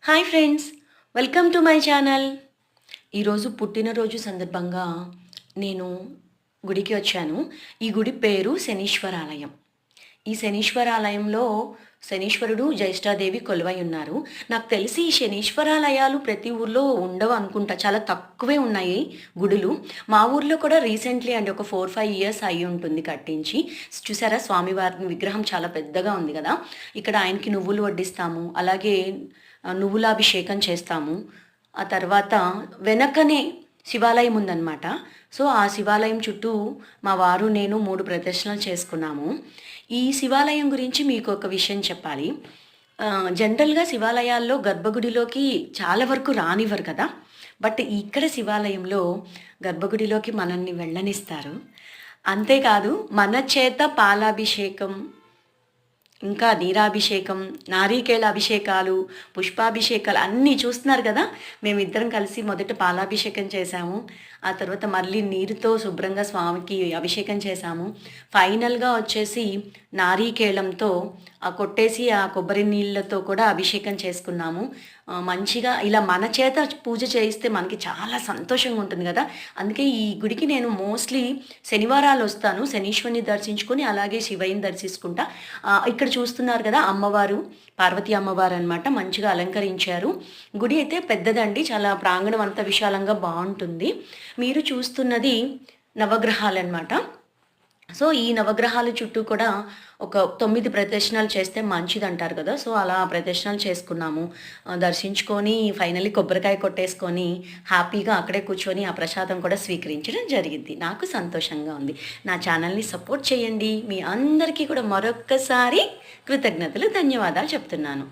Hi friends, welcome to my channel. ఈరోజు పుట్టినరోజు సందర్భంగా నేను గుడికి వచ్చాను. ఈ గుడి పేరు శనీశ్వరాలయం. ఈ శనీశ్వరాలయంలో శనీశ్వరుడు, జ్యేష్ఠాదేవి కొలువై ఉన్నారు. నాకు తెలిసి ఈ శనీశ్వరాలయాలు ప్రతి ఊర్లో ఉండవు అనుకుంటా, చాలా తక్కువే ఉన్నాయి గుడులు. మా ఊర్లో కూడా రీసెంట్లీ అండి ఒక 4-5 ఇయర్స్ అయ్యి ఉంటుంది కట్టించి. చూసారా, స్వామివారిని విగ్రహం చాలా పెద్దగా ఉంది కదా. ఇక్కడ ఆయనకి నువ్వులు వడ్డిస్తాము, అలాగే నువ్వులాభిషేకం చేస్తాము. ఆ తర్వాత వెనకనే శివాలయం ఉందన్నమాట. సో ఆ శివాలయం చుట్టూ మా వారు నేను 3 ప్రదర్శనలు చేసుకున్నాము. ఈ శివాలయం గురించి మీకు ఒక విషయం చెప్పాలి. జనరల్గా శివాలయాల్లో గర్భగుడిలోకి చాలా వరకు రానివ్వరు కదా. బట్ ఇక్కడ శివాలయంలో గర్భగుడిలోకి మనల్ని వెళ్ళనిస్తారు. అంతేకాదు మన చేత పాలాభిషేకం, ఇంకా నీరాభిషేకం, నారీకేళ అభిషేకాలు, పుష్పాభిషేకాలు అన్నీ చూస్తున్నారు కదా. మేమిద్దరం కలిసి మొదట పాలాభిషేకం చేశాము, ఆ తర్వాత మళ్ళీ నీరుతో శుభ్రంగా స్వామికి అభిషేకం చేశాము. ఫైనల్గా వచ్చేసి నారీకేళంతో కొట్టేసి ఆ కొబ్బరి నీళ్ళతో కూడా అభిషేకం చేసుకున్నాము. మంచిగా ఇలా మన చేత పూజ చేయిస్తే మనకి చాలా సంతోషంగా ఉంటుంది కదా. అందుకే ఈ గుడికి నేను మోస్ట్లీ శనివారాలు వస్తాను. శనీశ్వరుని దర్శించుకొని అలాగే శివయ్యని దర్శించుకుంటా. ఇక్కడ చూస్తున్నారు కదా, అమ్మవారు పార్వతీ అమ్మవారు అనమాట, మంచిగా అలంకరించారు. గుడి అయితే పెద్దదండి, చాలా ప్రాంగణం అంతా విశాలంగా బాగుంటుంది. మీరు చూస్తున్నది నవగ్రహాలు అనమాట. సో ఈ నవగ్రహాల చుట్టూ కూడా ఒక 9 ప్రదర్శనలు చేస్తే మంచిది అంటారు కదా. సో అలా ప్రదర్శనలు చేసుకున్నాము, దర్శించుకొని ఫైనల్లీ కొబ్బరికాయ కొట్టేసుకొని హ్యాపీగా అక్కడే కూర్చొని ఆ ప్రసాదం కూడా స్వీకరించడం జరిగింది. నాకు సంతోషంగా ఉంది. నా ఛానల్ని సపోర్ట్ చేయండి. మీ అందరికీ కూడా మరొక్కసారి కృతజ్ఞతలు, ధన్యవాదాలు చెప్తున్నాను.